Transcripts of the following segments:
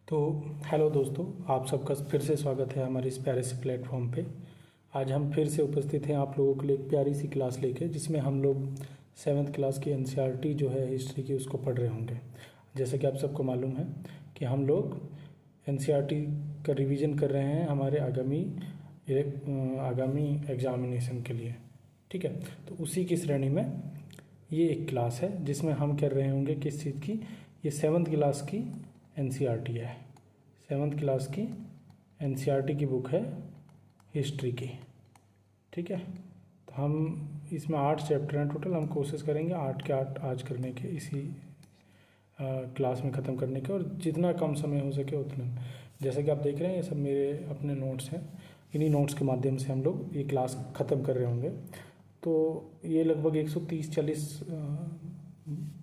तो हेलो दोस्तों, आप सबका फिर से स्वागत है हमारे इस प्यारे से प्लेटफॉर्म पे। आज हम फिर से उपस्थित हैं आप लोगों के लिए एक प्यारी सी क्लास लेके, जिसमें हम लोग 7th क्लास की एनसीईआरटी जो है हिस्ट्री की उसको पढ़ रहे होंगे। जैसे कि आप सबको मालूम है कि हम लोग एनसीईआरटी का रिवीजन कर रहे हैं हमारे आगामी एग्जामिनेशन के लिए। ठीक है, तो उसी की श्रेणी में ये एक क्लास है जिसमें हम कर रहे होंगे किस चीज़ की। ये 7th क्लास की एनसीईआरटी है। 7th क्लास की एनसीईआरटी की बुक है हिस्ट्री की। ठीक है, तो हम इसमें 8 चैप्टर हैं टोटल। हम कोशिश करेंगे 8 के 8 आज करने के, इसी क्लास में ख़त्म करने के, और जितना कम समय हो सके उतना। जैसे कि आप देख रहे हैं ये सब मेरे अपने नोट्स हैं। इन्हीं नोट्स के माध्यम से हम लोग ये क्लास ख़त्म कर रहे होंगे। तो ये लगभग 130-140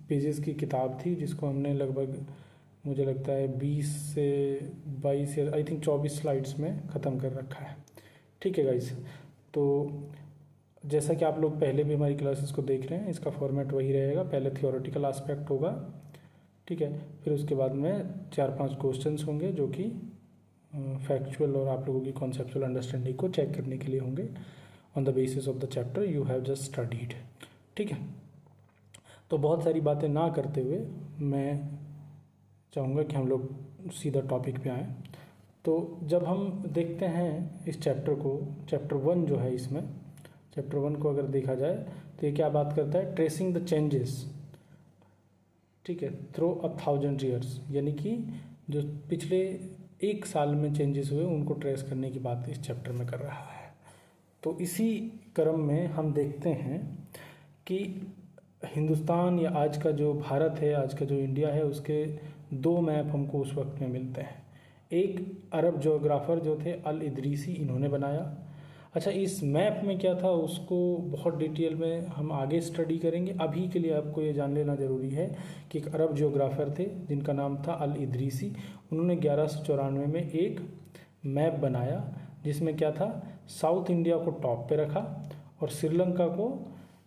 पेजेस की किताब थी, जिसको हमने लगभग मुझे लगता है 20 से 22 या आई थिंक 24 स्लाइड्स में ख़त्म कर रखा है। ठीक है गाइस, तो जैसा कि आप लोग पहले भी हमारी क्लासेस को देख रहे हैं, इसका फॉर्मेट वही रहेगा। पहले थियोरेटिकल एस्पेक्ट होगा, ठीक है, फिर उसके बाद में 4-5 क्वेश्चंस होंगे जो कि फैक्चुअल और आप लोगों की कॉन्सेप्चुअल अंडरस्टैंडिंग को चेक करने के लिए होंगे on the basis of the chapter you have just studied. ठीक है, तो बहुत सारी बातें ना करते हुए मैं चाहूँगा कि हम लोग सीधा टॉपिक पे आएँ। तो जब हम देखते हैं इस चैप्टर को, चैप्टर 1 जो है, इसमें चैप्टर 1 को अगर देखा जाए तो ये क्या बात करता है, ट्रेसिंग द चेंजेस, ठीक है, थ्रू 1000 ईयर्स, यानी कि जो पिछले 1 साल में चेंजेस हुए उनको ट्रेस करने की बात इस चैप्टर में कर रहा है। तो इसी क्रम में हम देखते हैं कि हिंदुस्तान या आज का जो भारत है, आज का जो इंडिया है, उसके 2 मैप हमको उस वक्त में मिलते हैं। एक अरब ज्योग्राफर जो थे अल इदरीसी, इन्होंने बनाया। अच्छा, इस मैप में क्या था उसको बहुत डिटेल में हम आगे स्टडी करेंगे। अभी के लिए आपको ये जान लेना ज़रूरी है कि एक अरब ज्योग्राफर थे जिनका नाम था अल इदरीसी। उन्होंने 1194 में एक मैप बनाया जिसमें क्या था, साउथ इंडिया को टॉप पे रखा और श्रीलंका को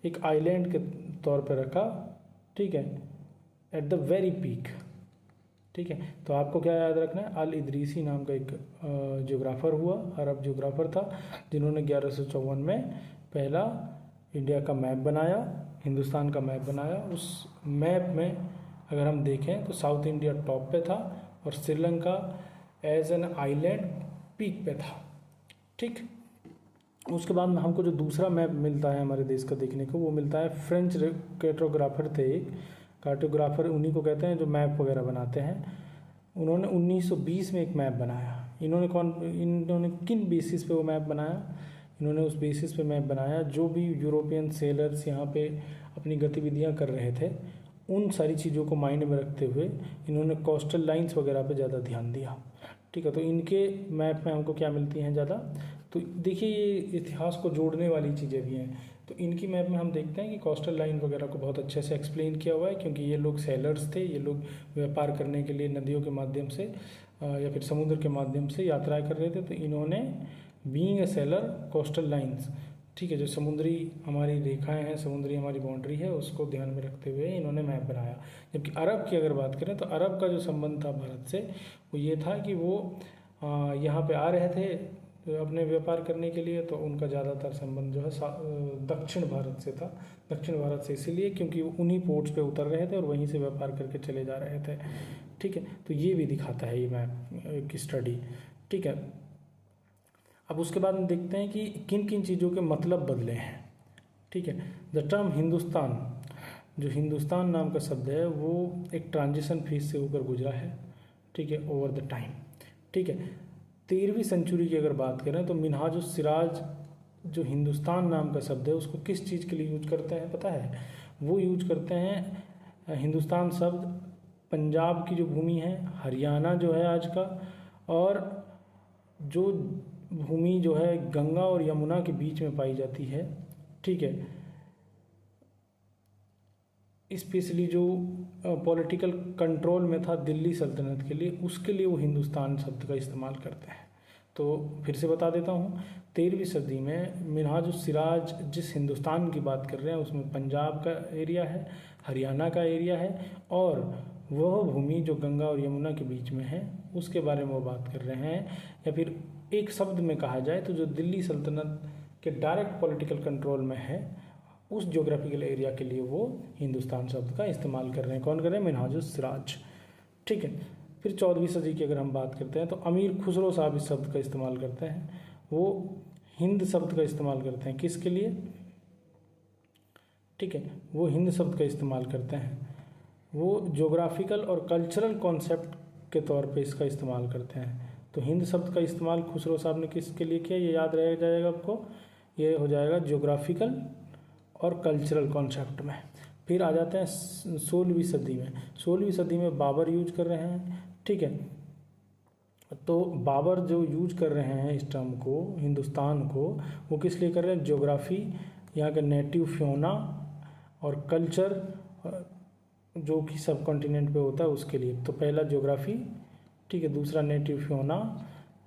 एक आइलैंड के तौर पे रखा। ठीक है, एट द वेरी पीक। ठीक है, तो आपको क्या याद रखना है, अल इदरीसी नाम का एक ज्योग्राफर हुआ, अरब ज्योग्राफर था, जिन्होंने 1154 में पहला इंडिया का मैप बनाया, हिंदुस्तान का मैप बनाया। उस मैप में अगर हम देखें तो साउथ इंडिया टॉप पे था और Sri Lanka as an island peak पे था। ठीक, उसके बाद में हमको जो दूसरा मैप मिलता है हमारे देश का देखने को, वो मिलता है फ्रेंच कार्टोग्राफर थे एक। कार्टोग्राफर उन्हीं को कहते हैं जो मैप वगैरह बनाते हैं। उन्होंने 1920 में एक मैप बनाया। इन्होंने किन बेसिस पे वो मैप बनाया, इन्होंने उस बेसिस पे मैप बनाया जो भी यूरोपियन सेलर्स यहाँ पे अपनी गतिविधियाँ कर रहे थे, उन सारी चीज़ों को मायने में रखते हुए इन्होंने कोस्टल लाइंस वगैरह पे ज़्यादा ध्यान दिया। ठीक है, तो इनके मैप में हमको क्या मिलती हैं ज़्यादा, तो देखिए ये इतिहास को जोड़ने वाली चीज़ें भी हैं। तो इनकी मैप में हम देखते हैं कि कोस्टल लाइन वगैरह को बहुत अच्छे से एक्सप्लेन किया हुआ है, क्योंकि ये लोग सेलर्स थे, ये लोग व्यापार करने के लिए नदियों के माध्यम से या फिर समुद्र के माध्यम से यात्राएं कर रहे थे। तो इन्होंने being a seller coastal lines, ठीक है, जो समुद्री हमारी रेखाएं हैं, समुद्री हमारी बाउंड्री है, उसको ध्यान में रखते हुए इन्होंने मैप बनाया। जबकि अरब की अगर बात करें तो अरब का जो संबंध था भारत से, वो ये था कि वो यहाँ पे आ रहे थे अपने व्यापार करने के लिए, तो उनका ज़्यादातर संबंध जो है दक्षिण भारत से था। दक्षिण भारत से इसीलिए क्योंकि वो उन्हीं पोर्ट्स पे उतर रहे थे और वहीं से व्यापार करके चले जा रहे थे। ठीक है, तो ये भी दिखाता है ये मैप की स्टडी। ठीक है, अब उसके बाद हम देखते हैं कि किन किन चीज़ों के मतलब बदले हैं। ठीक है, द टर्म हिंदुस्तान, जो हिंदुस्तान नाम का शब्द है, वो एक ट्रांजिशन फेज से होकर गुजरा है। ठीक है, ओवर द टाइम। ठीक है, 13वीं सेंचुरी की अगर बात करें तो मिनहाजुस सिराज जो हिंदुस्तान नाम का शब्द है उसको किस चीज़ के लिए यूज करते हैं पता है, वो यूज करते हैं हिंदुस्तान शब्द पंजाब की जो भूमि है, हरियाणा जो है आज का, और जो भूमि जो है गंगा और यमुना के बीच में पाई जाती है। ठीक है, स्पेशली जो पॉलिटिकल कंट्रोल में था दिल्ली सल्तनत के लिए, उसके लिए वो हिंदुस्तान शब्द का इस्तेमाल करते हैं। तो फिर से बता देता हूँ, 13वीं सदी में मिनहाजुस सिराज जिस हिंदुस्तान की बात कर रहे हैं उसमें पंजाब का एरिया है, हरियाणा का एरिया है और वह भूमि जो गंगा और यमुना के बीच में है उसके बारे में वो बात कर रहे हैं। या फिर एक शब्द में कहा जाए तो जो दिल्ली सल्तनत के डायरेक्ट पॉलिटिकल कंट्रोल में है उस ज्योग्राफिकल एरिया के लिए वो हिंदुस्तान शब्द का इस्तेमाल कर रहे हैं। कौन कर रहे हैं? मिनहाजुस सिराज। ठीक है। फिर 14वीं सदी की अगर हम बात करते हैं तो अमीर खुसरो साहब इस शब्द का इस्तेमाल करते हैं। वो हिंद शब्द का इस्तेमाल करते हैं किसके लिए? ठीक है, वो हिंद शब्द का इस्तेमाल करते हैं। वो ज्योग्राफिकल और कल्चरल कॉन्सेप्ट के तौर पे इसका इस्तेमाल करते हैं। तो हिंद शब्द का इस्तेमाल खुसरो साहब ने किसके लिए किया? ये याद रह जाएगा आपको, ये हो जाएगा ज्योग्राफिकल और कल्चरल कॉन्सेप्ट में। फिर आ जाते हैं 16वीं सदी में। 16वीं सदी में बाबर यूज कर रहे हैं। ठीक है, तो बाबर जो यूज कर रहे हैं इस टर्म को, हिंदुस्तान को, वो किस लिए कर रहे हैं? ज्योग्राफी, यहाँ का नेटिव फ्योना और कल्चर जो कि सब कॉन्टिनेंट पे होता है उसके लिए। तो पहला ज्योग्राफी, ठीक है, दूसरा नेटिव फ्योना,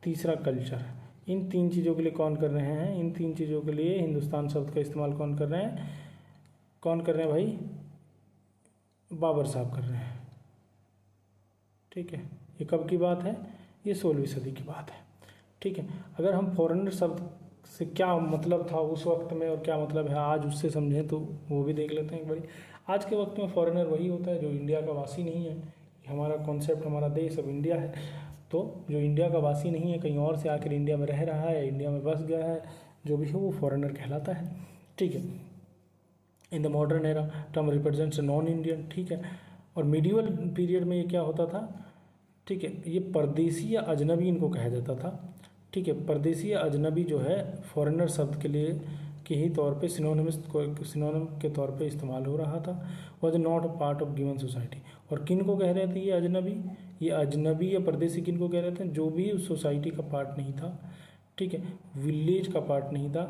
तीसरा कल्चर। इन 3 चीज़ों के लिए कौन कर रहे हैं? इन 3 चीज़ों के लिए हिंदुस्तान शब्द का इस्तेमाल कौन कर रहे हैं? कौन कर रहे हैं भाई? बाबर साहब कर रहे हैं। ठीक है, ये कब की बात है? ये 16वीं सदी की बात है। ठीक है, अगर हम फॉरेनर शब्द से क्या मतलब था उस वक्त में और क्या मतलब है आज उससे समझें तो वो भी देख लेते हैं एक बारी। आज के वक्त में फॉरेनर वही होता है जो इंडिया का वासी नहीं है। हमारा कॉन्सेप्ट, हमारा देश अब इंडिया है, तो जो इंडिया का वासी नहीं है, कहीं और से आकर इंडिया में रह रहा है, इंडिया में बस गया है, जो भी है वो फॉरेनर कहलाता है। ठीक है, in the modern era term represents non Indian. ठीक है, और मीडिवल पीरियड में ये क्या होता था? ठीक है, ये परदेसी या अजनबी इनको कहा जाता था। ठीक है, परदेसी या अजनबी जो है फॉरेनर शब्द के लिए के ही तौर पे सिनोनिम के तौर पे इस्तेमाल हो रहा था। Was not a part of given society. और किन को कह रहे थे ये अजनबी? ये अजनबी या परदेसी किन को कह रहे थे? जो भी उस सोसाइटी का पार्ट नहीं था। ठीक है, विलेज का पार्ट नहीं था,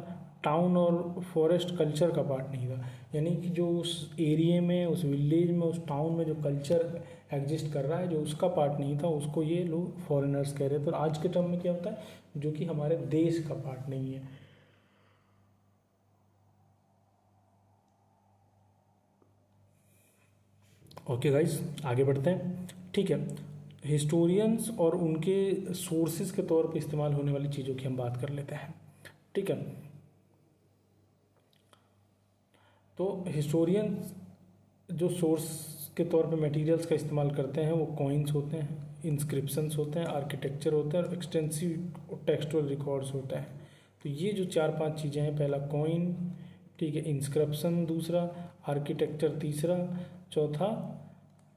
टाउन और फॉरेस्ट कल्चर का पार्ट नहीं था। यानी कि जो उस एरिया में, उस विलेज में, उस टाउन में जो कल्चर एग्जिस्ट कर रहा है, जो उसका पार्ट नहीं था, उसको ये लोग फॉरेनर्स कह रहे थे। तो आज के टर्म में क्या होता है? जो कि हमारे देश का पार्ट नहीं है। ओके गाइस, आगे बढ़ते हैं। ठीक है, हिस्टोरियंस और उनके सोर्सेज के तौर पे इस्तेमाल होने वाली चीज़ों की हम बात कर लेते हैं। ठीक है, तो हिस्टोरियंस जो सोर्स के तौर पे मटेरियल्स का इस्तेमाल करते हैं वो कॉइन्स होते हैं, इंस्क्रिप्शंस होते हैं, आर्किटेक्चर होते हैं और एक्सटेंसिव टेक्सचुअल रिकॉर्ड्स होते हैं। तो ये जो 4-5 चीज़ें हैं, पहला कॉइन, ठीक है, इंस्क्रिप्शन दूसरा, आर्किटेक्चर तीसरा, चौथा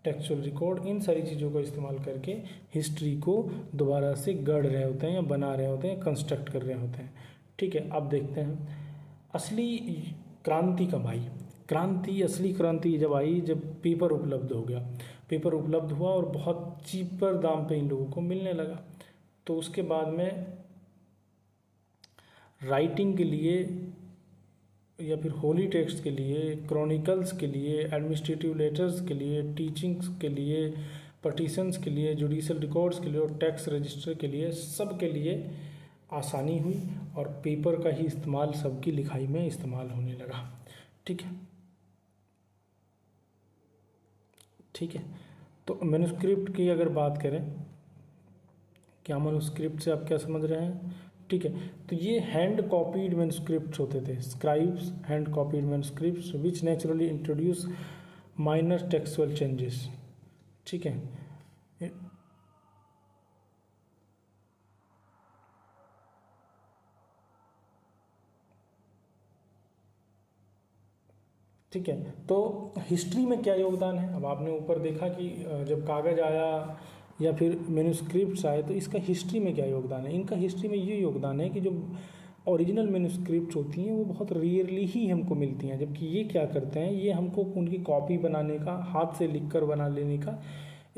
टेक्सचुअल रिकॉर्ड, इन सारी चीज़ों का इस्तेमाल करके हिस्ट्री को दोबारा से गढ़ रहे होते हैं या बना रहे होते हैं, कंस्ट्रक्ट कर रहे होते हैं। ठीक है, अब देखते हैं असली क्रांति कब आई। क्रांति, असली क्रांति जब आई जब पेपर उपलब्ध हो गया। पेपर उपलब्ध हुआ और बहुत चीपर दाम पे इन लोगों को मिलने लगा। तो उसके बाद में राइटिंग के लिए या फिर होली टेक्स्ट के लिए, क्रॉनिकल्स के लिए, एडमिनिस्ट्रेटिव लेटर्स के लिए, टीचिंग्स के लिए, पटिशन्स के लिए, जुडिशल रिकॉर्ड्स के लिए और टैक्स रजिस्टर के लिए, सब के लिए आसानी हुई और पेपर का ही इस्तेमाल सबकी लिखाई में इस्तेमाल होने लगा। ठीक है, ठीक है, तो मैन्युस्क्रिप्ट की अगर बात करें, क्या मैन्युस्क्रिप्ट से आप क्या समझ रहे हैं? ठीक है, तो ये हैंड कॉपीड मैन्युस्क्रिप्ट्स होते थे, scribes hand copied manuscripts which naturally introduce minor textual changes. ठीक है, ठीक है, तो हिस्ट्री में क्या योगदान है? अब आपने ऊपर देखा कि जब कागज़ आया या फिर मैन्युस्क्रिप्ट्स आए तो इसका हिस्ट्री में क्या योगदान है? इनका हिस्ट्री में ये योगदान है कि जो ओरिजिनल मैन्युस्क्रिप्ट्स होती हैं वो बहुत रेयरली ही हमको मिलती हैं, जबकि ये क्या करते हैं, ये हमको उनकी कॉपी बनाने का, हाथ से लिख कर बना लेने का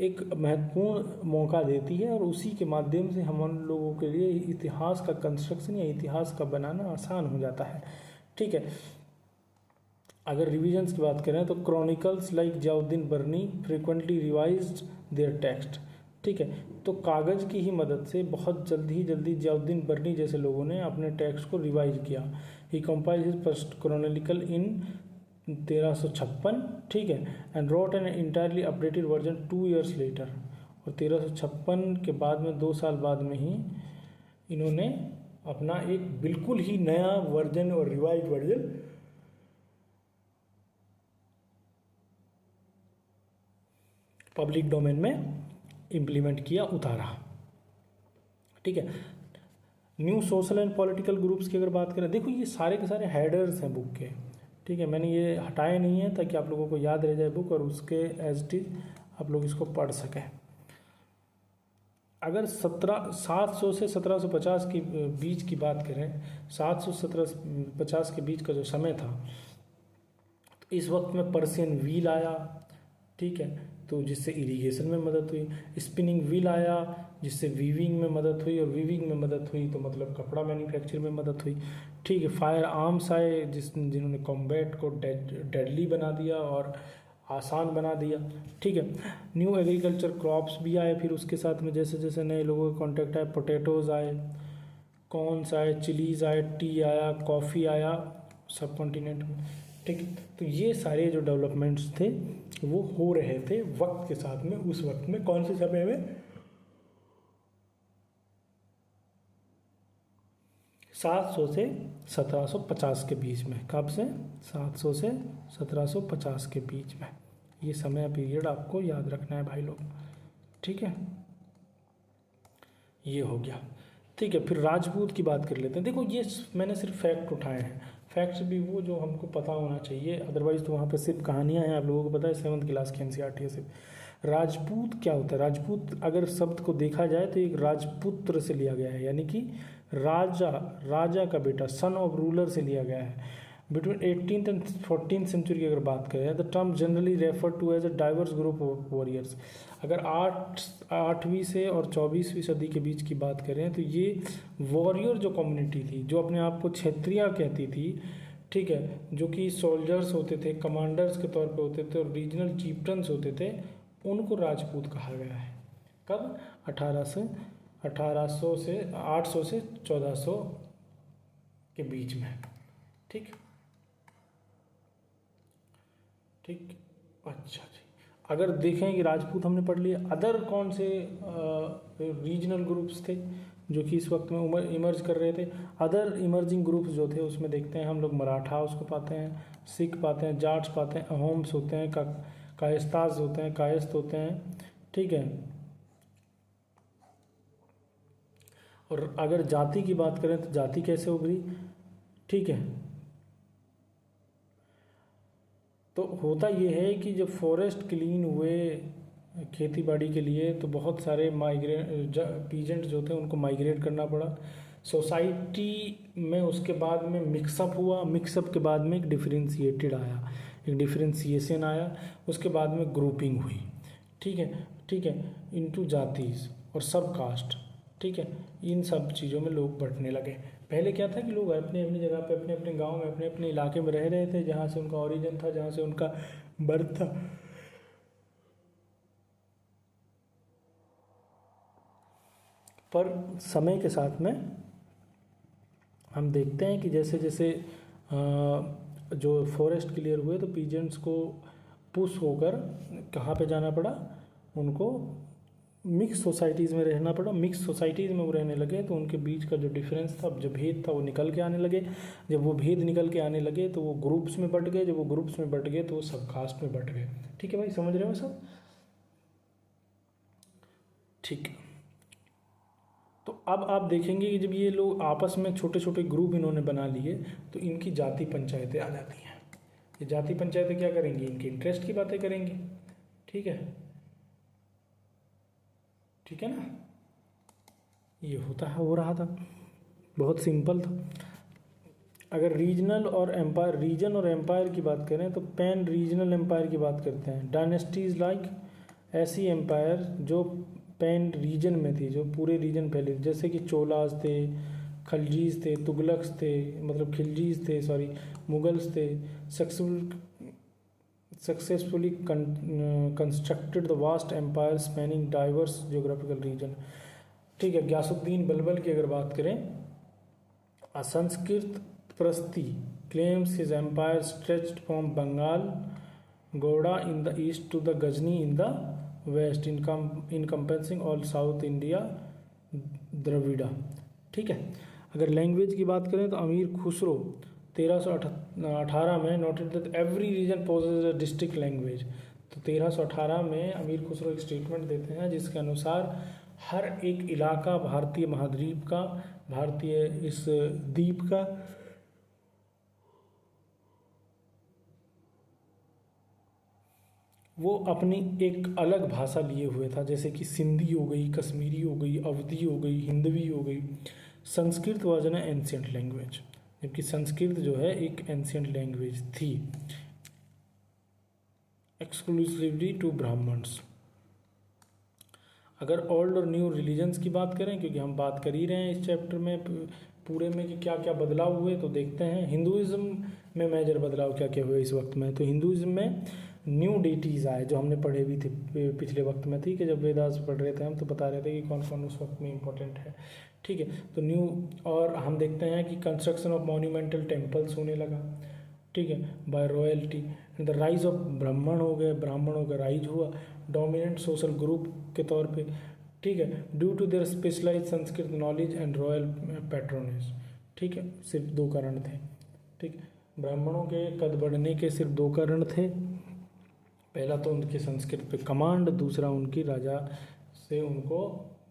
एक महत्वपूर्ण मौका देती है और उसी के माध्यम से हम लोगों के लिए इतिहास का कंस्ट्रक्शन या इतिहास का बनाना आसान हो जाता है। ठीक है, अगर रिविजन्स की बात करें तो chronicles like Ziauddin Barani frequently revised their text. ठीक है, तो कागज़ की ही मदद से बहुत जल्दी जियाउद्दीन बर्नी जैसे लोगों ने अपने टेक्स्ट को रिवाइज किया। He compiled his first chronicle in 1356, ठीक है, and wrote an entirely updated version 2 years later. और 1356 के बाद में 2 साल बाद में ही इन्होंने अपना एक बिल्कुल ही नया वर्जन और रिवाइज वर्जन पब्लिक डोमेन में इम्प्लीमेंट किया, उतारा, ठीक है। New social and political groups की अगर बात करें, देखो ये सारे के सारे हेडर्स हैं बुक के, ठीक है, मैंने ये हटाए नहीं है ताकि आप लोगों को याद रह जाए बुक और उसके एज इट इज आप लोग इसको पढ़ सकें। अगर 700 से 1750 की बीच की बात करें, 700 से 1750 के बीच का जो समय था, तो इस वक्त में पर्शियन व्हील आया, ठीक है, तो जिससे इरिगेशन में मदद हुई। स्पिनिंग व्हील आया जिससे वीविंग में मदद हुई, और वीविंग में मदद हुई तो मतलब कपड़ा मैन्युफैक्चर में मदद हुई, ठीक है। फायर आर्म्स आए जिन्होंने कॉम्बैट को डेडली बना दिया और आसान बना दिया, ठीक है। न्यू एग्रीकल्चर क्रॉप्स भी आए फिर उसके साथ में, जैसे जैसे नए लोगों का कॉन्टेक्ट आए, पोटैटोज़ आए, कॉर्न्स आए, चिलीज़ आए, टी आया, कॉफ़ी आया सब कॉन्टिनेंट में, ठीक है। तो ये सारे जो डेवलपमेंट्स थे वो हो रहे थे वक्त के साथ में, उस वक्त में कौन से समय में, 700 से 1750 के बीच में। कब से? 700 से 1750 के बीच में। ये समय पीरियड आपको याद रखना है भाई लोग, ठीक है। ये हो गया, ठीक है। फिर राजपूत की बात कर लेते हैं। देखो ये मैंने सिर्फ फैक्ट उठाए हैं, फैक्ट्स भी वो जो हमको पता होना चाहिए, अदरवाइज तो वहाँ पे सिर्फ कहानियाँ हैं, आप लोगों को पता है 7th क्लास की NCERT है सिर्फ। राजपूत क्या होता है? राजपूत अगर शब्द को देखा जाए तो एक राजपुत्र से लिया गया है, यानी कि राजा का बेटा, सन ऑफ रूलर से लिया गया है। Between 18th and 14th century की अगर बात करें, the term generally refer to as a diverse group of warriors. अगर 8वीं से और 24वीं सदी के बीच की बात करें तो ये वॉरियर जो कम्युनिटी थी, जो अपने आप को क्षत्रिय कहती थी, ठीक है, जो कि सोल्जर्स होते थे, कमांडर्स के तौर पे होते थे और रीजनल चीफ्टन्स होते थे, उनको राजपूत कहा गया है। कब? 800 से 1400 के बीच में, ठीक ठीक। अच्छा जी, अगर देखें कि राजपूत हमने पढ़ लिया, अदर कौन से रीजनल ग्रुप्स थे जो कि इस वक्त में इमर्ज कर रहे थे? अदर इमर्जिंग ग्रुप्स जो थे उसमें देखते हैं हम लोग, मराठा उसको पाते हैं, सिख पाते हैं, जाट्स पाते हैं, अहोम्स होते हैं, कायस्ताज होते हैं, कायस्थ होते हैं, ठीक है। और अगर जाति की बात करें तो जाति कैसे उभरी, ठीक है, तो होता ये है कि जब फॉरेस्ट क्लीन हुए खेती बाड़ी के लिए तो बहुत सारे पीजेंट जो थे उनको माइग्रेट करना पड़ा सोसाइटी में। उसके बाद में मिक्सअप हुआ, मिक्सअप के बाद में एक डिफरेंशिएटेड आया, एक डिफरेंशिएशन आया, उसके बाद में ग्रुपिंग हुई, ठीक है, ठीक है, इनटू जातीज और सब कास्ट, ठीक है। इन सब चीज़ों में लोग बंटने लगे। पहले क्या था कि लोग अपने अपनी जगह पे, अपने अपने गांव में, अपने अपने इलाके में रह रहे थे, जहाँ से उनका ओरिजिन था, जहाँ से उनका बर्थ था। पर समय के साथ में हम देखते हैं कि जैसे जैसे जो फॉरेस्ट क्लियर हुए तो पीजेंट्स को पुश होकर कहाँ पे जाना पड़ा, उनको मिक्स सोसाइटीज़ में रहना पड़ा। मिक्स सोसाइटीज़ में वो रहने लगे तो उनके बीच का जो डिफरेंस था, जो भेद था, वो निकल के आने लगे। जब वो भेद निकल के आने लगे तो वो ग्रुप्स में बंट गए, जब वो ग्रुप्स में बंट गए तो वो सब कास्ट में बंट गए। ठीक है भाई, समझ रहे हो सब? ठीक। तो अब आप देखेंगे कि जब ये लोग आपस में छोटे छोटे ग्रुप इन्होंने बना लिए तो इनकी जाति पंचायतें आ जाती हैं। ये जाति पंचायतें क्या करेंगी? इनके इंटरेस्ट की बातें करेंगी। ठीक है, ठीक है ना? ये होता है, हो रहा था, बहुत सिंपल था। अगर रीजनल और एम्पायर, रीजन और एम्पायर की बात करें तो पैन रीजनल एम्पायर की बात करते हैं। डायनेस्टीज लाइक ऐसी एम्पायर जो पैन रीजन में थी, जो पूरे रीजन फैले, जैसे कि चोलाज थे, खलजीज थे, तुगलक्स थे, मतलब खिलजीज थे, सॉरी मुगल्स थे। Successfully constructed the vast empire spanning diverse geographical region. ठीक है, गयासुद्दीन बलबल की अगर बात करें, Sanskrit Prasthi claims his empire stretched from Bengal, Goda in the east to the Ghazni in the west, encompassing all South India, Dravida. ठीक है। अगर लैंग्वेज की बात करें तो अमीर खुसरो 1318 में noted that every region poses a district language. तो 1318 में अमीर खुसरो एक स्टेटमेंट देते हैं जिसके अनुसार हर एक इलाका भारतीय महाद्वीप का, भारतीय इस द्वीप का वो अपनी एक अलग भाषा लिए हुए था, जैसे कि सिंधी हो गई, कश्मीरी हो गई, अवधी हो गई, हिंदवी हो गई। Sanskrit was an ancient language, जबकि संस्कृत जो है एक एंशिएंट लैंग्वेज थी एक्सक्लूसिवली टू ब्राह्मण्स। अगर ओल्ड और न्यू रिलीजन्स की बात करें, क्योंकि हम बात कर ही रहे हैं इस चैप्टर में पूरे में कि क्या क्या बदलाव हुए, तो देखते हैं हिंदुइज्म में मेजर बदलाव क्या क्या हुए इस वक्त में। तो हिंदुइज्म में न्यू डेटीज़ आए जो हमने पढ़े भी थे पिछले वक्त में। ठीक है, जब वेदास पढ़ रहे थे हम तो बता रहे थे कि कौन कौन उस वक्त में इंपॉर्टेंट है। ठीक है, तो न्यू, और हम देखते हैं कि कंस्ट्रक्शन ऑफ मॉन्यूमेंटल टेम्पल्स होने लगा। ठीक है, by royalty. The rise of Brahman हो गए, ब्राह्मणों का राइज हुआ डोमिनेंट सोशल ग्रुप के तौर पे। ठीक है, due to their specialise Sanskrit knowledge and royal patronage. ठीक है, सिर्फ दो कारण थे। ठीक, ब्राह्मणों के कद बढ़ने के सिर्फ दो कारण थे। पहला तो उनके संस्कृत पे कमांड, दूसरा उनकी राजा से उनको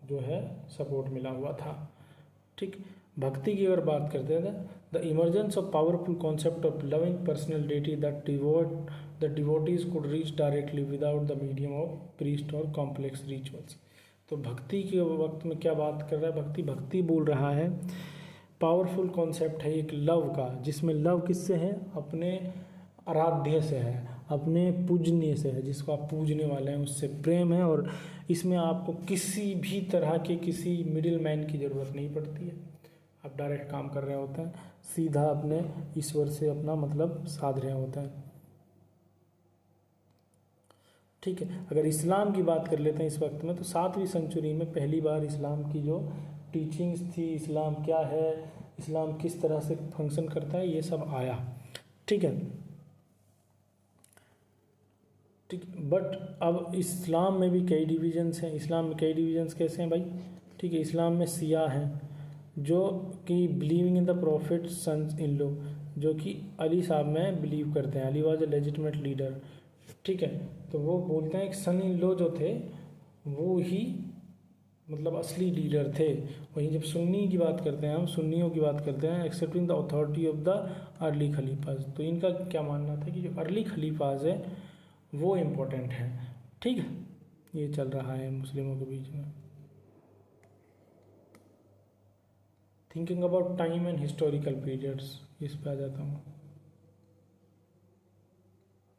जो है सपोर्ट मिला हुआ था। ठीक, भक्ति की अगर बात करते हैं, the emergence of powerful concept of loving personal deity that devotees could reach directly without the medium of priest और कॉम्प्लेक्स रिचुअल्स। तो भक्ति के वक्त में क्या बात कर रहा है, भक्ति बोल रहा है पावरफुल कॉन्सेप्ट है एक लव का, जिसमें लव किससे है, अपने आराध्य से है, अपने पूजनीय से है, जिसको आप पूजने वाले हैं उससे प्रेम है। और इसमें आपको किसी भी तरह के किसी मिडिल मैन की ज़रूरत नहीं पड़ती है, आप डायरेक्ट काम कर रहे होते हैं, सीधा अपने ईश्वर से अपना मतलब साध रहे होते हैं। ठीक है, अगर इस्लाम की बात कर लेते हैं इस वक्त में, तो 7वीं सेंचुरी में पहली बार इस्लाम की जो टीचिंग्स थी, इस्लाम क्या है, इस्लाम किस तरह से फंक्शन करता है, ये सब आया। ठीक है, ठीक, बट अब इस्लाम में भी कई डिवीजन्स हैं। इस्लाम में कई डिवीजन्स कैसे हैं भाई? ठीक है, इस्लाम में सिया हैं जो कि believing in the prophet sons in law, जो कि अली साहब में बिलीव करते हैं। Ali was a legitimate leader. ठीक है, तो वो बोलते हैं कि सन इन लॉ जो थे वो ही मतलब असली लीडर थे। वहीं जब सुन्नी की बात करते हैं, हम सुन्नियों की बात करते हैं, accepting the authority of the early caliphs, तो इनका क्या मानना था कि जो अर्ली खलीफाज है वो इम्पोर्टेंट है। ठीक है, ये चल रहा है मुस्लिमों के बीच में। Thinking about time and historical periods, इस पे आ जाता हूँ।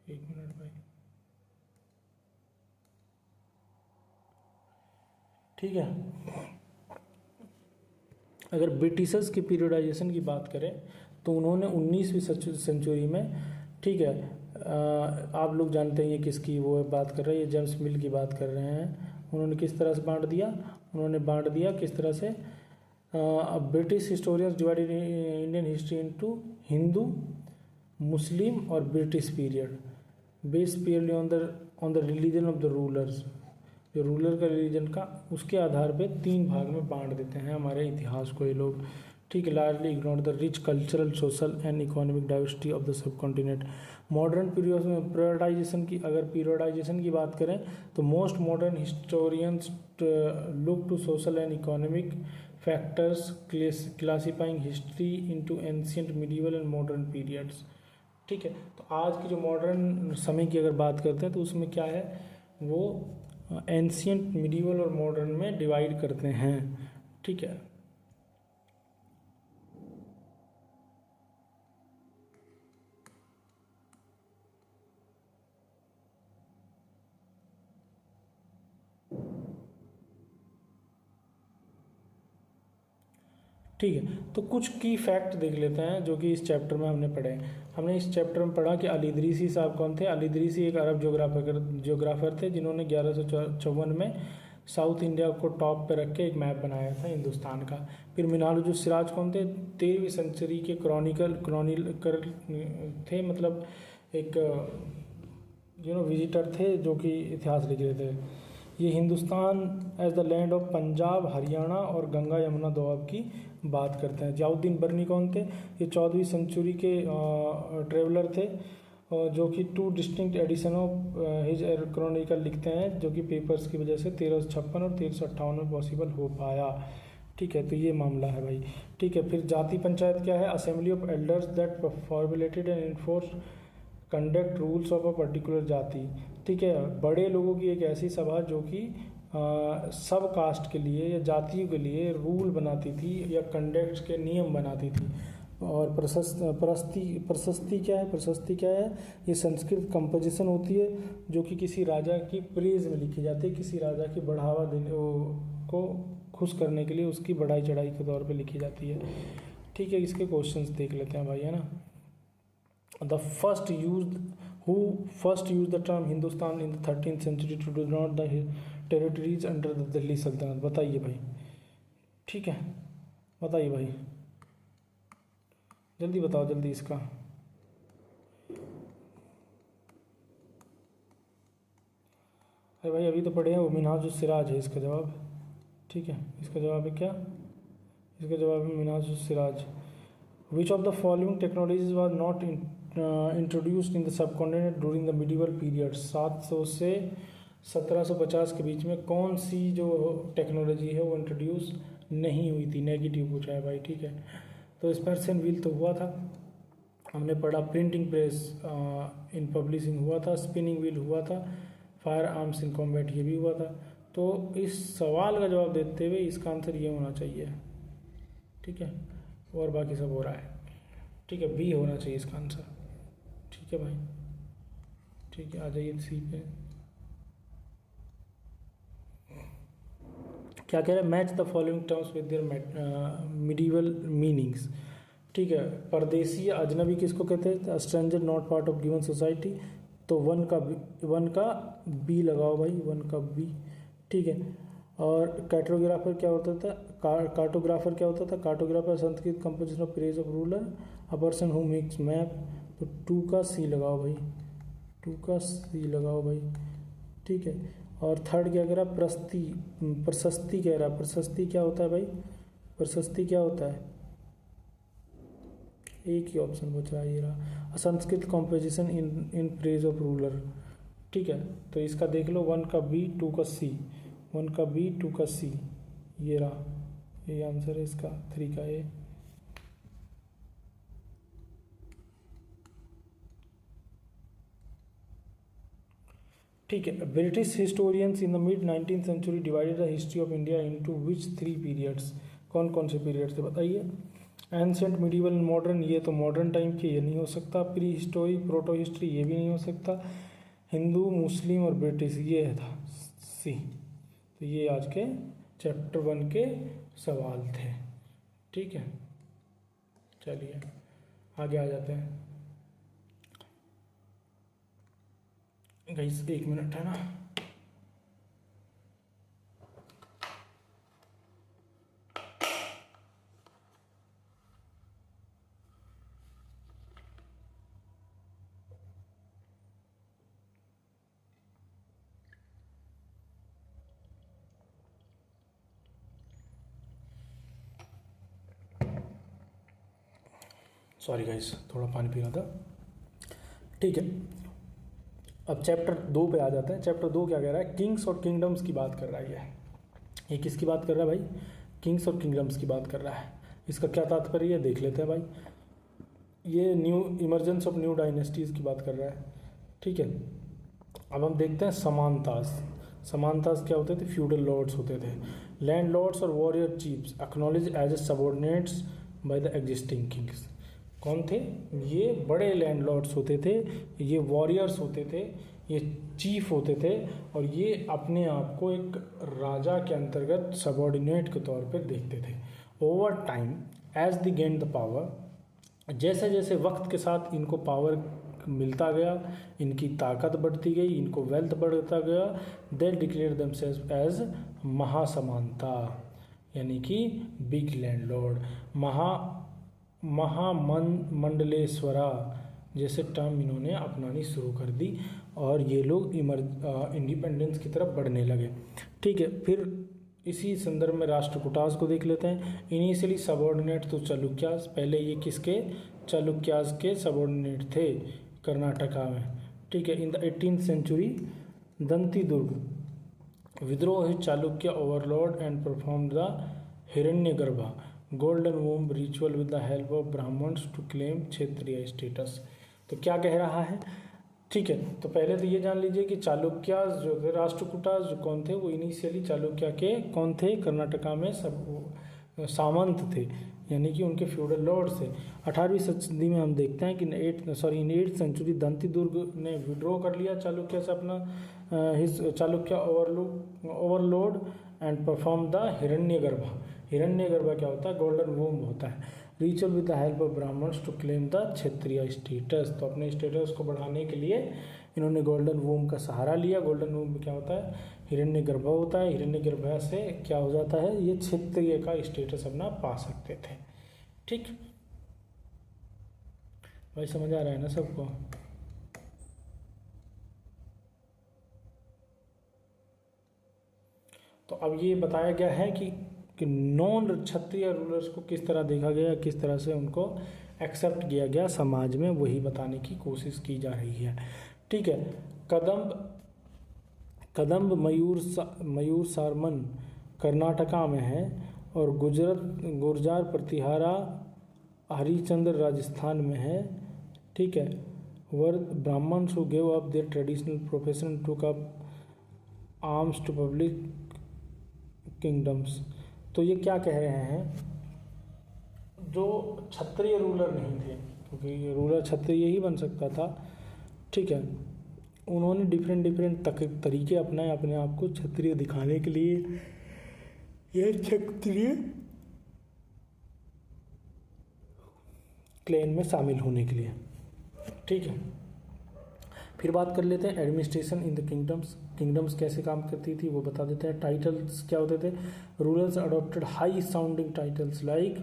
एक मिनट भाई। ठीक है, अगर ब्रिटिशर्स की पीरियडाइजेशन की बात करें तो उन्होंने 19वीं सेंचुरी में, ठीक है, आप लोग जानते हैं ये किसकी वो बात कर रहे हैं, ये जेम्स मिल की बात कर रहे हैं। उन्होंने किस तरह से बांट दिया, उन्होंने बांट दिया किस तरह से, British historians divided Indian history into Hindu, Muslim और British period based purely on the religion of the rulers. जो रूलर का रिलीजन का उसके आधार पे 3 भाग में बांट देते हैं हमारे इतिहास को ये लोग। ठीक है, largely ignore the rich cultural, social and economic diversity of the subcontinent. Modern periodisation की अगर पीरियडाइजेशन की बात करें तो most modern historians look to social and economic factors classifying history into ancient, medieval and modern periods. ठीक है, तो आज की जो मॉडर्न समय की अगर बात करते हैं तो उसमें क्या है, वो एंशिएंट, मिडिवल और मॉडर्न में डिवाइड करते हैं। ठीक है, ठीक है, तो कुछ की फैक्ट देख लेते हैं जो कि इस चैप्टर में हमने पढ़े। हमने इस चैप्टर में पढ़ा कि अल इदरीसी साहब कौन थे। अल इदरीसी एक अरब ज्योग्राफर थे जिन्होंने 1154 में साउथ इंडिया को टॉप पे रख के एक मैप बनाया था हिंदुस्तान का। फिर मिनाल सिराज कौन थे? 13वीं सेंचुरी के क्रॉनिकल थे, मतलब एक विजिटर थे जो कि इतिहास लिख रहे थे। ये Hindustan as the land of Punjab, Haryana और गंगा यमुना दोआब की बात करते हैं। जियाउद्दीन बर्नी कौन थे? ये 14वीं सेंचुरी के ट्रेवलर थे, जो कि 2 distinct edition of his chronicle लिखते हैं, जो कि पेपर्स की वजह से 1356 और 1358 में पॉसिबल हो पाया। ठीक है, तो ये मामला है भाई। ठीक है, फिर जाति पंचायत क्या है? Assembly of elders that formulated and enforce conduct rules of a particular जाति। ठीक है, बड़े लोगों की एक ऐसी सभा जो कि सब कास्ट के लिए या जातियों के लिए रूल बनाती थी या कंडक्ट के नियम बनाती थी। और प्रशस्ति क्या है? प्रशस्ति क्या है? ये संस्कृत कंपोजिशन होती है जो कि किसी राजा की प्रेज में लिखी जाती है, किसी राजा की बढ़ावा देने को खुश करने के लिए उसकी बढ़ाई चढ़ाई के तौर पे लिखी जाती है। ठीक है, इसके क्वेश्चंस देख लेते हैं भाई, है ना। The first used the term Hindustan in the 13th century to denote the territories under the Delhi Sultanate? बताइए भाई। ठीक है, बताइए भाई, जल्दी बताओ, जल्दी इसका। अरे भाई अभी तो पढ़े हैं, वो मिनहाजुस सिराज है इसका जवाब। ठीक है, इसका जवाब है क्या? इसका जवाब है Minhajus Siraj. Which of the following technologies was not introduced in the subcontinent during the medieval period? 700 से 1750 के बीच में कौन सी जो टेक्नोलॉजी है वो इंट्रोड्यूस नहीं हुई थी? नेगेटिव पूछा है भाई। ठीक है, तो स्पर्शन व्हील तो हुआ था, हमने पढ़ा। प्रिंटिंग प्रेस इन पब्लिशिंग हुआ था, स्पिनिंग व्हील हुआ था, फायर आर्म्स इन कॉम्बैट ये भी हुआ था। तो इस सवाल का जवाब देते हुए इसका आंसर ये होना चाहिए। ठीक है, और बाकी सब हो रहा है। ठीक है, बी होना चाहिए इसका आंसर। ठीक है भाई, ठीक है, आ जाइए सी पे। क्या कह रहे हैं? Match the following terms with their medieval meanings. ठीक है, परदेसी अजनबी किसको कहते हैं? Stranger not part of given society. तो वन का बी लगाओ भाई, वन का बी। ठीक है, और कार्टोग्राफर क्या होता था? कार्टोग्राफर क्या होता था? Cartographer Sanskrit composition of praise of ruler, a person who makes map. तो 2 का सी लगाओ भाई, 2 का सी लगाओ भाई। ठीक है, और थर्ड क्या कह रहा? प्रशस्ति कह रहा। प्रशस्ति क्या होता है भाई? प्रशस्ति क्या होता है? एक ही ऑप्शन बचा ये रहा, Sanskrit composition in praise of ruler. ठीक है, तो इसका देख लो, 1 का बी, 2 का सी, 1 का बी, 2 का सी, ये रहा, ये आंसर है इसका, 3 का ए। ठीक है, British historians in the mid 19th century divided the history of India into which 3 periods? कौन कौन से पीरियड थे बताइए? Ancient, medieval, modern. ये तो मॉडर्न टाइम के, ये नहीं हो सकता। प्री हिस्टोरिक, प्रोटो हिस्ट्री, ये भी नहीं हो सकता। हिंदू, मुस्लिम और ब्रिटिश, ये था सी। तो ये आज के चैप्टर 1 के सवाल थे। ठीक है, चलिए आगे आ जाते हैं। गाइस 1 मिनट है ना। सॉरी गाइस, थोड़ा पानी पी रहा था। ठीक है, अब चैप्टर 2 पे आ जाते हैं। चैप्टर 2 क्या कह रहा है? किंग्स और किंगडम्स की बात कर रहा है। ये किसकी बात कर रहा है भाई? किंग्स और किंगडम्स की बात कर रहा है। इसका क्या तात्पर्य है देख लेते हैं भाई। ये new emergence of new dynasties की बात कर रहा है। ठीक है, अब हम देखते हैं समानतास। समानतास क्या होते थे? फ्यूडल लॉर्ड्स होते थे। लैंड लॉर्ड्स और warrior chiefs acknowledge as a subordinates by the existing kings. कौन थे? ये बड़े लैंडलॉर्ड्स होते थे, ये वॉरियर्स होते थे, ये चीफ होते थे, और ये अपने आप को एक राजा के अंतर्गत सबॉर्डिनेट के तौर पर देखते थे। Over time as the gain the power, जैसे जैसे वक्त के साथ इनको पावर मिलता गया, इनकी ताकत बढ़ती गई, इनको वेल्थ बढ़ता गया। दे डिक्लेयर देमसेल्व्स एज महासमानता, यानी कि बिग लैंडलॉर्ड, महामंडलेश्वरा जैसे टर्म इन्होंने अपनानी शुरू कर दी और ये लोग इंडिपेंडेंस की तरफ बढ़ने लगे। ठीक है, फिर इसी संदर्भ में राष्ट्रकूटास को देख लेते हैं। इनिशियली सबऑर्डिनेट टू चालुक्यास, पहले ये किसके, चालुक्यास के सबऑर्डिनेट थे कर्नाटका में। ठीक है, in the 18th century Dantidurga विद्रोह Chalukya overlord and perform the Hiranyagarbha golden womb ritual with the help of Brahmins to claim क्षेत्रीय स्टेटस। तो क्या कह रहा है, ठीक है, तो पहले तो ये जान लीजिए कि चालुक्यास जो थे, राष्ट्रकूटास जो कौन थे, वो इनिशियली चालुक्य के कौन थे, कर्नाटका में सब सामंत थे, यानी कि उनके फ्यूडल लॉर्ड थे। 18वीं सदी में हम देखते हैं कि इन 8th सेंचुरी दंती दुर्ग ने विड्रॉ कर लिया चालुक्य से अपना Chalukya overlord and perform the Hiranyagarbha. Hiranyagarbha क्या होता है, गोल्डन वूम होता है। Ritual with the help of Brahmins to claim the क्षेत्रीय स्टेटस, तो अपने स्टेटस को बढ़ाने के लिए इन्होंने गोल्डन वूम का सहारा लिया। गोल्डन वूम में क्या होता है, हिरण्यगर्भा होता है। हिरण्यगर्भा से क्या हो जाता है, ये क्षेत्रीय का स्टेटस अपना पा सकते थे। ठीक भाई, समझ आ रहा है ना सबको। तो अब ये बताया गया है कि नॉन क्षत्रिय रूलर्स को किस तरह देखा गया, किस तरह से उनको एक्सेप्ट किया गया समाज में, वही बताने की कोशिश की जा रही है। ठीक है, कदम्ब मयूर सारमन कर्नाटका में है और गुर्जार प्रतिहारा हरिचंद्र राजस्थान में है। ठीक है, were Brahmins who gave up their traditional profession took up arms to public kingdoms. तो ये क्या कह रहे हैं, जो क्षत्रिय रूलर नहीं थे, क्योंकि रूलर क्षत्रिय ही बन सकता था। ठीक है, उन्होंने डिफरेंट तरीके अपनाए अपने आप को क्षत्रिय दिखाने के लिए, ये क्षत्रिय क्लैन में शामिल होने के लिए। ठीक है, फिर बात कर लेते हैं एडमिनिस्ट्रेशन इन द किंगडम्स कैसे काम करती थी वो बता देते हैं। टाइटल्स क्या होते थे, rulers adopted high sounding titles like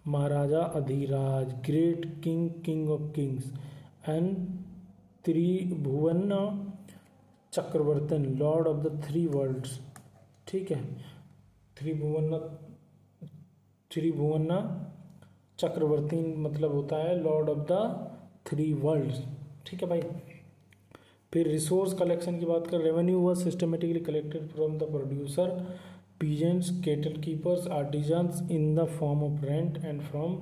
maharajadhiraja, great king, king of kings and Tribhuvana chakravartin, lord of the three worlds. ठीक है, त्रिभुवन चक्रवर्ती मतलब होता है lord of the three worlds. ठीक है भाई, फिर रिसोर्स कलेक्शन की बात कर, revenue was systematically collected from the producer, peasants, cattle keepers, artisans in the form of rent and from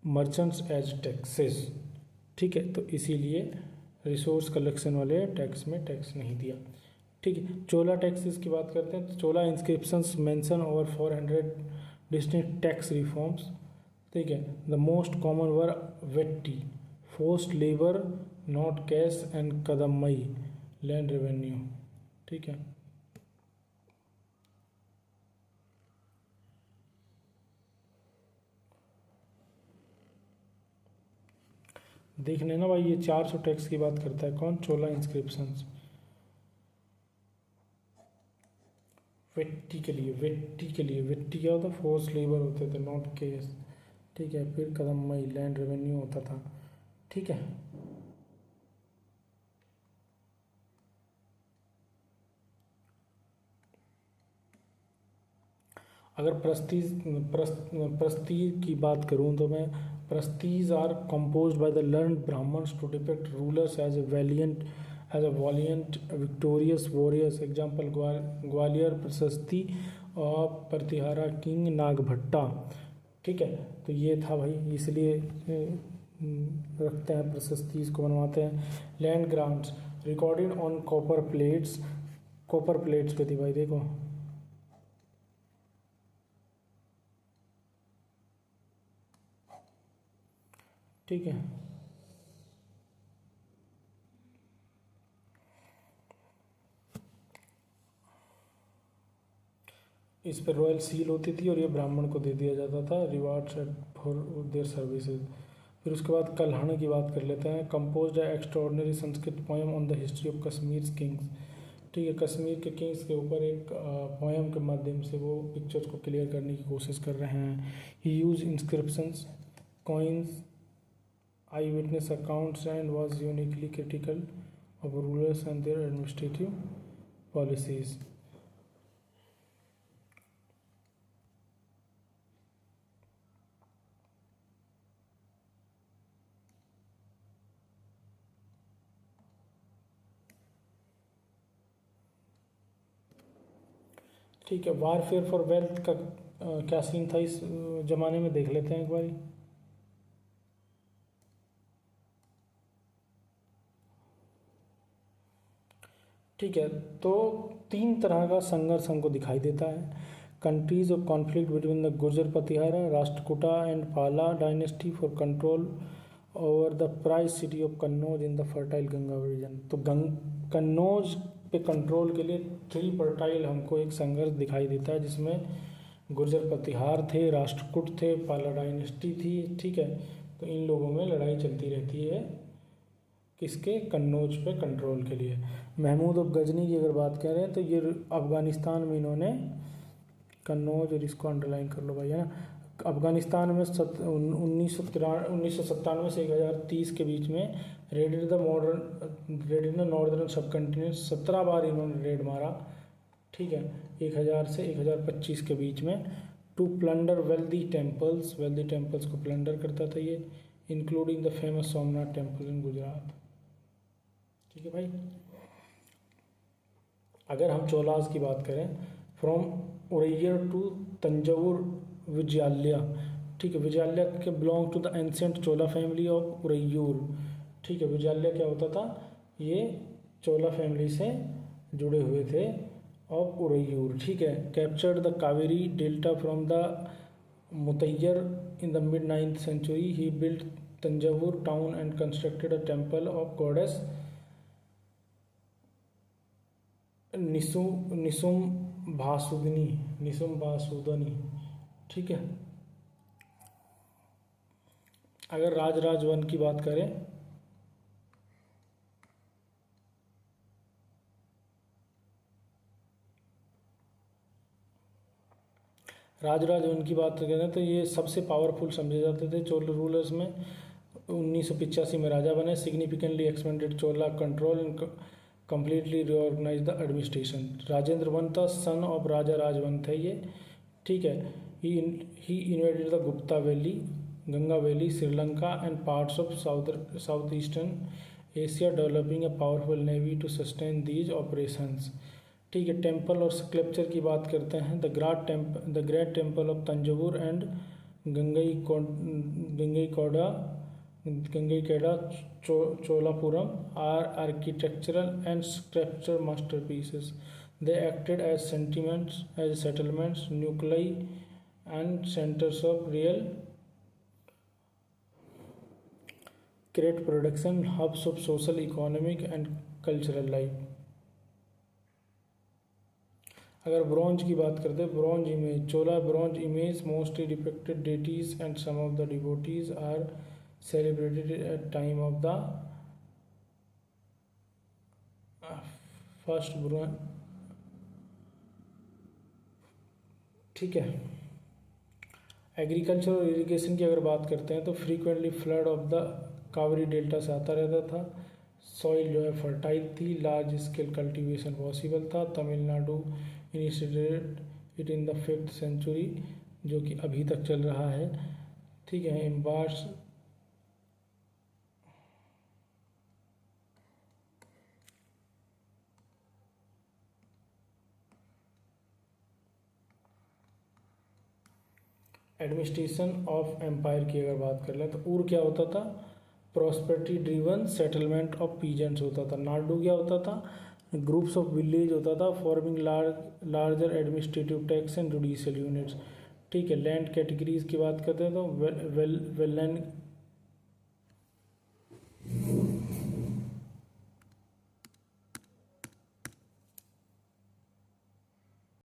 merchants as taxes. ठीक है, तो इसीलिए रिसोर्स कलेक्शन वाले टैक्स में टैक्स नहीं दिया। ठीक है, चोला टैक्सेस की बात करते हैं तो Chola inscriptions mention over 400 distinct tax reforms. ठीक है, the most common were vetti, forced labour, not cash and kadamai, land revenue. ठीक है, देख लेना भाई, ये 400 टैक्स की बात करता है कौन, चोला इंस्क्रिप्शंस। वेट्टी के लिए वेट्टी क्या होता है, फोर्स लेबर होते थे, नॉट केस। ठीक है, फिर कदम्मई लैंड रेवेन्यू होता था। ठीक है, अगर प्रस्तीज की बात करूं तो मैं, prashastis are composed by the learned Brahmins to depict rulers as a valiant victorious warriors। Example Gwalior prashasti और प्रतिहारा किंग नागभट्टा। ठीक है, तो ये था भाई, इसलिए रखते हैं प्रशस्ति, इसको बनवाते हैं। Land grants recorded on copper plates पे थी भाई, देखो ठीक है। इस पर रॉयल सील होती थी और ये ब्राह्मण को दे दिया जाता था, रिवार्ड्स फॉर देयर सर्विसेज। फिर उसके बाद कल्हण की बात कर लेते हैं। कंपोज्ड है extraordinary Sanskrit poem on the history of Kashmir Kings. ठीक है, कश्मीर के किंग्स के ऊपर एक पोएम के माध्यम से वो पिक्चर्स को क्लियर करने की कोशिश कर रहे हैं। He use inscriptions, coins, eye witness accounts and was uniquely critical of rulers and their administrative policies. ठीक है, वारफेयर फॉर वेल्थ का क्या सीन था इस जमाने में, देख लेते हैं एक बारी। ठीक है, तो 3 तरह का संघर्ष हमको दिखाई देता है। Countries of conflict between the Gurjara Pratihara, Rashtrakuta and Pala dynasty for control over the prize city of Kannauj in the fertile Ganga region. तो कन्नौज पे कंट्रोल के लिए ट्रिपर्टाइल हमको एक संघर्ष दिखाई देता है, जिसमें गुर्जर प्रतिहार थे, राष्ट्रकूट थे, पाला डायनेस्टी थी। ठीक है, तो इन लोगों में लड़ाई चलती रहती है, किसके, कन्नौज पे कंट्रोल के लिए। महमूद ऑफ गजनी की अगर बात करें तो ये अफ़गानिस्तान में इन्होंने कन्नौज, और इसको अंडरलाइन कर लो भाई, है ना। अफ़गानिस्तान में 1997 से 1030 के बीच में रेड इन द नॉर्दर्न सब कंटिनेंट 17 बार इन्होंने रेड मारा। ठीक है, 1000 से 1025 के बीच में। टू प्लंडर वेल्दी टेम्पल्स को प्लंडर करता था ये, including the famous Somnath temple in Gujarat. ठीक है भाई, अगर हम चोलास की बात करें, फ्रॉम उरैयर टू तंजौर विजयालय। ठीक है, विजयालय के belong to the ancient Chola family of Uraiyur. ठीक है, विजयालय क्या होता था, ये चोला फैमिली से जुड़े हुए थे, ऑफ उरैयूर। ठीक है, captured the Kaveri delta from the Mutaiyar in the mid 9th century. He built Tanjavur town and constructed a temple of goddess निसुम्भासुदनी। ठीक है, अगर राजराजवन की बात करें, राजराजवन की बात करें तो ये सबसे पावरफुल समझे जाते थे चोल रूलर्स में। 1985 में राजा बने। Significantly expanded Chola control and completely reorganize the administration. Rajendra one था, सन ऑफ राजा राजवन थे ये। ठीक है, he invaded the Gupta valley, Ganga valley, Sri Lanka and parts of south eastern Asia, developing a powerful navy to sustain these operations. ठीक है, टेम्पल और sculpture की बात करते हैं। The great temple of Tanjore and Gangaikonda Cholapuram are architectural and sculpture masterpieces. They acted as settlements, nuclei and centres of real great production, hubs of social, economic and cultural life. अगर bronze की बात करते हैं, bronze image, Chola bronze image mostly depicted deities and some of the devotees are celebrated at time of the first bronze. ठीक है, agriculture और irrigation की अगर बात करते हैं तो frequently flood of the Kaveri delta से आता रहता था। सॉइल जो है फर्टाइल थी, लार्ज स्केल कल्टीवेशन पॉसिबल था। Tamil Nadu initiated it in the 5th century, जो कि अभी तक चल रहा है। ठीक है, एम्बार्स एडमिनिस्ट्रेशन ऑफ एम्पायर की अगर बात कर लें तो उर क्या होता था, prosperity driven settlement of peasants होता था। नाडू क्या होता था, ग्रुप्स ऑफ विलेज होता था, forming larger administrative tax and judicial units. ठीक है, लैंड कैटेगरीज की बात करते हैं तो वेललैंड